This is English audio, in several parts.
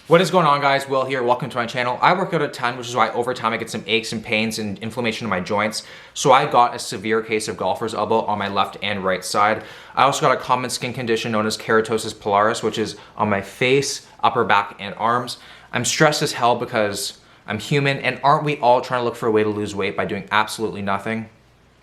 What is going on, guys? Will here. Welcome to my channel. I work out a ton, which is why over time I get some aches and pains and inflammation in my joints. So I got a severe case of golfer's elbow on my left and right side. I also got a common skin condition known as keratosis pilaris, which is on my face, upper back, and arms. I'm stressed as hell because I'm human, and aren't we all trying to look for a way to lose weight by doing absolutely nothing?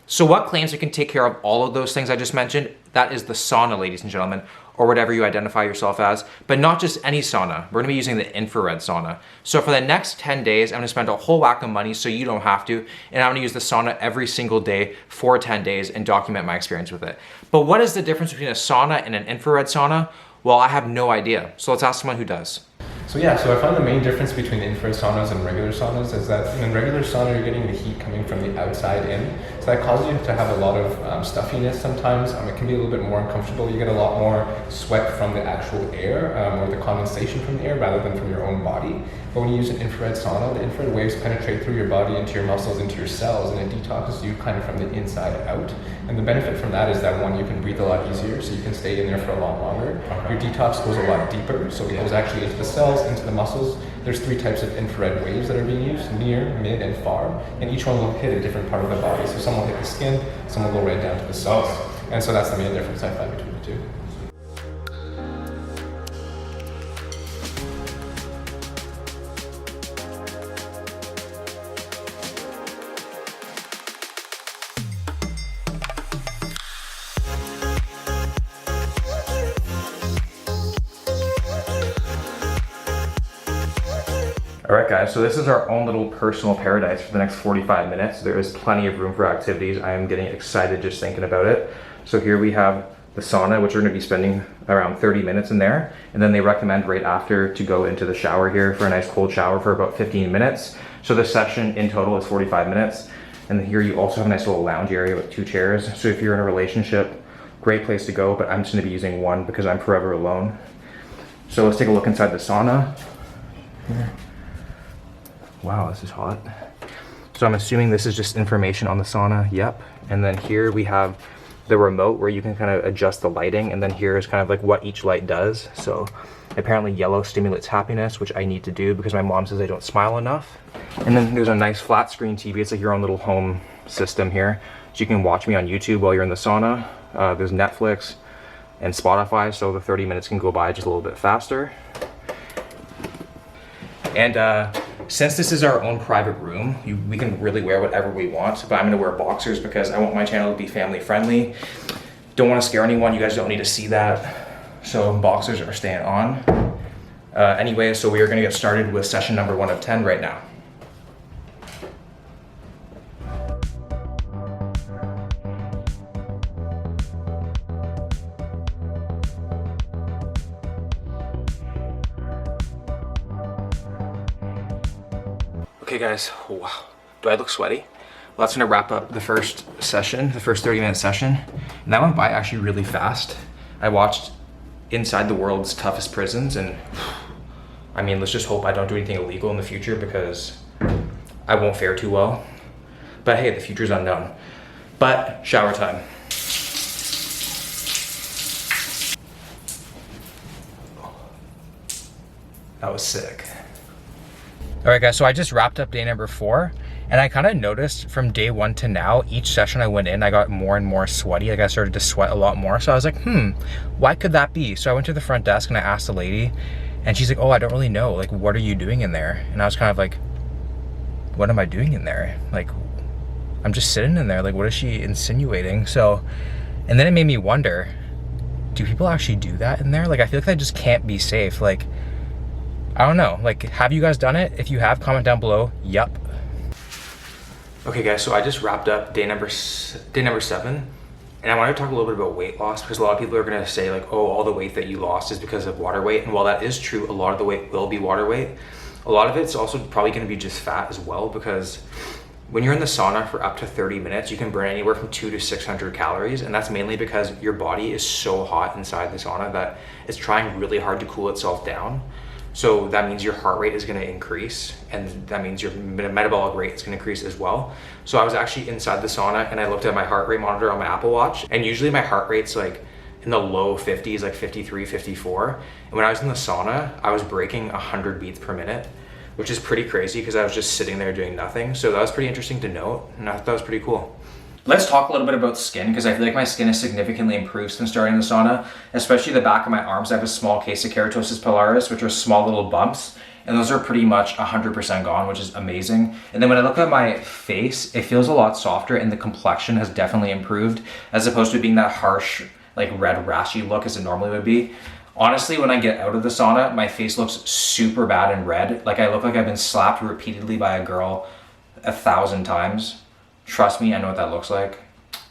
So what claims it can take care of all of those things I just mentioned? That is the sauna, ladies and gentlemen, or whatever you identify yourself as, but not just any sauna. We're gonna be using the infrared sauna. So for the next 10 days, I'm gonna spend a whole whack of money so you don't have to, and I'm gonna use the sauna every single day for 10 days and document my experience with it. But what is the difference between a sauna and an infrared sauna? Well, I have no idea. So let's ask someone who does. So I find the main difference between infrared saunas and regular saunas is that in regular sauna, you're getting the heat coming from the outside in. So that causes you to have a lot of stuffiness sometimes. It can be a little bit more uncomfortable. You get a lot more sweat from the actual air or the condensation from the air rather than from your own body. But when you use an infrared sauna, the infrared waves penetrate through your body, into your muscles, into your cells, and it detoxes you kind of from the inside out. And the benefit from that is that one, you can breathe a lot easier, so you can stay in there for a lot longer. Your detox goes a lot deeper, so it goes actually into the cells, into the muscles. There's 3 types of infrared waves that are being used: near, mid, and far. And each one will hit a different part of the body. So some will hit the skin, some will go right down to the cells. And so that's the main difference I find between the two. All right, guys, so this is our own little personal paradise for the next 45 minutes. There is plenty of room for activities. I am getting excited just thinking about it. So here we have the sauna, which we're gonna be spending around 30 minutes in there. And then they recommend right after to go into the shower here for a nice cold shower for about 15 minutes. So this session in total is 45 minutes. And then here you also have a nice little lounge area with 2 chairs. So if you're in a relationship, great place to go, but I'm just gonna be using one because I'm forever alone. So let's take a look inside the sauna. Here. Wow, this is hot. So I'm assuming this is just information on the sauna. Yep. And then here we have the remote where you can kind of adjust the lighting, and then here is kind of like what each light does. So apparently yellow stimulates happiness, which I need to do because my mom says I don't smile enough. And then there's a nice flat screen TV. It's like your own little home system here. So you can watch me on YouTube while you're in the sauna. There's Netflix and Spotify, so the 30 minutes can go by just a little bit faster. And since this is our own private room, we can really wear whatever we want, but I'm gonna wear boxers because I want my channel to be family friendly. Don't wanna scare anyone, you guys don't need to see that. So boxers are staying on. Anyway, so we are gonna get started with session number 1 of 10 right now. Okay guys, wow, do I look sweaty? Well, that's gonna wrap up the first session, the first 30-minute session. And that went by actually really fast. I watched Inside the World's Toughest Prisons, and I mean, let's just hope I don't do anything illegal in the future because I won't fare too well. But hey, the future's unknown. But shower time. That was sick. All right guys, so I just wrapped up day number 4, and I kind of noticed from day 1 to now, each session I went in, I got more and more sweaty. Like I started to sweat a lot more. So I was like, why could that be? So I went to the front desk and I asked the lady, and she's like, oh, I don't really know. Like, what are you doing in there? And I was kind of like, what am I doing in there? Like, I'm just sitting in there. Like, what is she insinuating? So, and then it made me wonder, do people actually do that in there? Like, I feel like that just can't be safe. Like, I don't know, like, have you guys done it? If you have, comment down below. Yup. Okay guys, so I just wrapped up day number 7, and I wanted to talk a little bit about weight loss because a lot of people are gonna say like, oh, all the weight that you lost is because of water weight. And while that is true, a lot of the weight will be water weight. A lot of it's also probably gonna be just fat as well, because when you're in the sauna for up to 30 minutes, you can burn anywhere from 200 to 600 calories. And that's mainly because your body is so hot inside the sauna that it's trying really hard to cool itself down. So that means your heart rate is gonna increase, and that means your metabolic rate is gonna increase as well. So I was actually inside the sauna and I looked at my heart rate monitor on my Apple Watch, and usually my heart rate's like in the low 50s, like 53, 54. And when I was in the sauna, I was breaking 100 beats per minute, which is pretty crazy because I was just sitting there doing nothing. So that was pretty interesting to note, and I thought that was pretty cool. Let's talk a little bit about skin, because I feel like my skin has significantly improved since starting the sauna, especially the back of my arms. I have a small case of keratosis pilaris, which are small little bumps, and those are pretty much 100% gone, which is amazing. And then when I look at my face, it feels a lot softer, and the complexion has definitely improved, as opposed to being that harsh, like red rashy look as it normally would be. Honestly, when I get out of the sauna, my face looks super bad and red. Like I look like I've been slapped repeatedly by a girl 1,000 times. Trust me, I know what that looks like.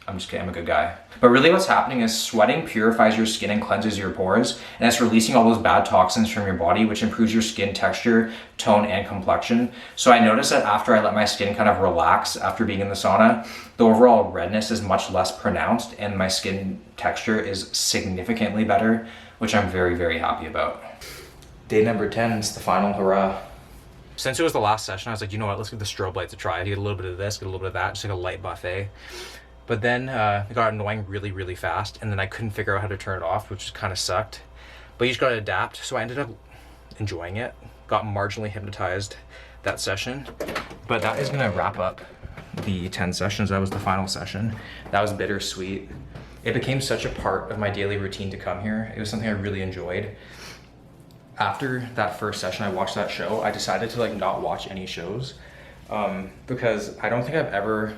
I'm just kidding, I'm a good guy. But really what's happening is sweating purifies your skin and cleanses your pores, and it's releasing all those bad toxins from your body, which improves your skin texture, tone, and complexion. So I noticed that after I let my skin kind of relax after being in the sauna, the overall redness is much less pronounced, and my skin texture is significantly better, which I'm very, very happy about. Day number 10 is the final hurrah. Since it was the last session, I was like, you know what, let's give the strobe lights a try. Get a little bit of this, get a little bit of that, just like a light buffet. But then it got annoying really, really fast, and then I couldn't figure out how to turn it off, which kind of sucked. But you just gotta adapt, so I ended up enjoying it. Got marginally hypnotized that session. But that is gonna wrap up the 10 sessions. That was the final session. That was bittersweet. It became such a part of my daily routine to come here. It was something I really enjoyed. After that first session, I watched that show. I decided to like not watch any shows because I don't think I've ever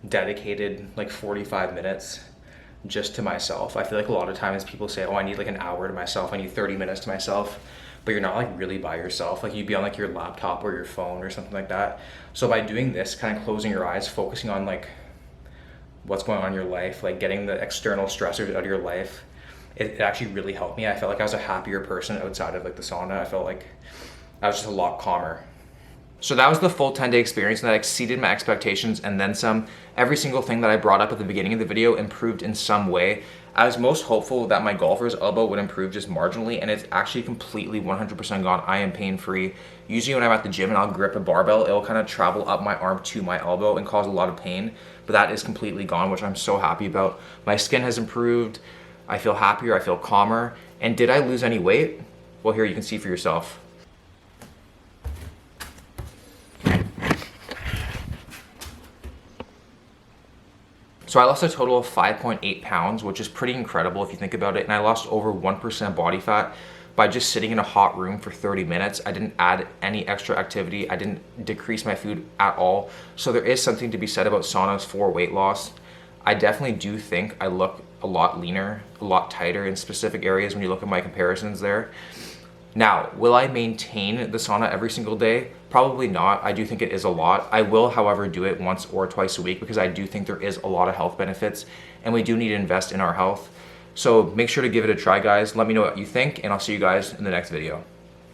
dedicated like 45 minutes just to myself. I feel like a lot of times people say, oh, I need like an hour to myself. I need 30 minutes to myself, but you're not like really by yourself. Like you'd be on like your laptop or your phone or something like that. So by doing this, kind of closing your eyes, focusing on like what's going on in your life, like getting the external stressors out of your life, it actually really helped me. I felt like I was a happier person outside of like the sauna. I felt like I was just a lot calmer. So that was the full 10-day experience, and that exceeded my expectations and then some. Every single thing that I brought up at the beginning of the video improved in some way. I was most hopeful that my golfer's elbow would improve just marginally, and it's actually completely 100% gone. I am pain-free. Usually when I'm at the gym and I'll grip a barbell, it'll kind of travel up my arm to my elbow and cause a lot of pain, but that is completely gone, which I'm so happy about. My skin has improved. I feel happier, I feel calmer. And did I lose any weight? Well, here you can see for yourself. So I lost a total of 5.8 pounds, which is pretty incredible if you think about it. And I lost over 1% body fat by just sitting in a hot room for 30 minutes. I didn't add any extra activity. I didn't decrease my food at all. So there is something to be said about saunas for weight loss. I definitely do think I look a lot leaner, a lot tighter in specific areas when you look at my comparisons there. Now, will I maintain the sauna every single day? Probably not. I do think it is a lot. I will, however, do it once or twice a week because I do think there is a lot of health benefits and we do need to invest in our health. So make sure to give it a try, guys. Let me know what you think, and I'll see you guys in the next video.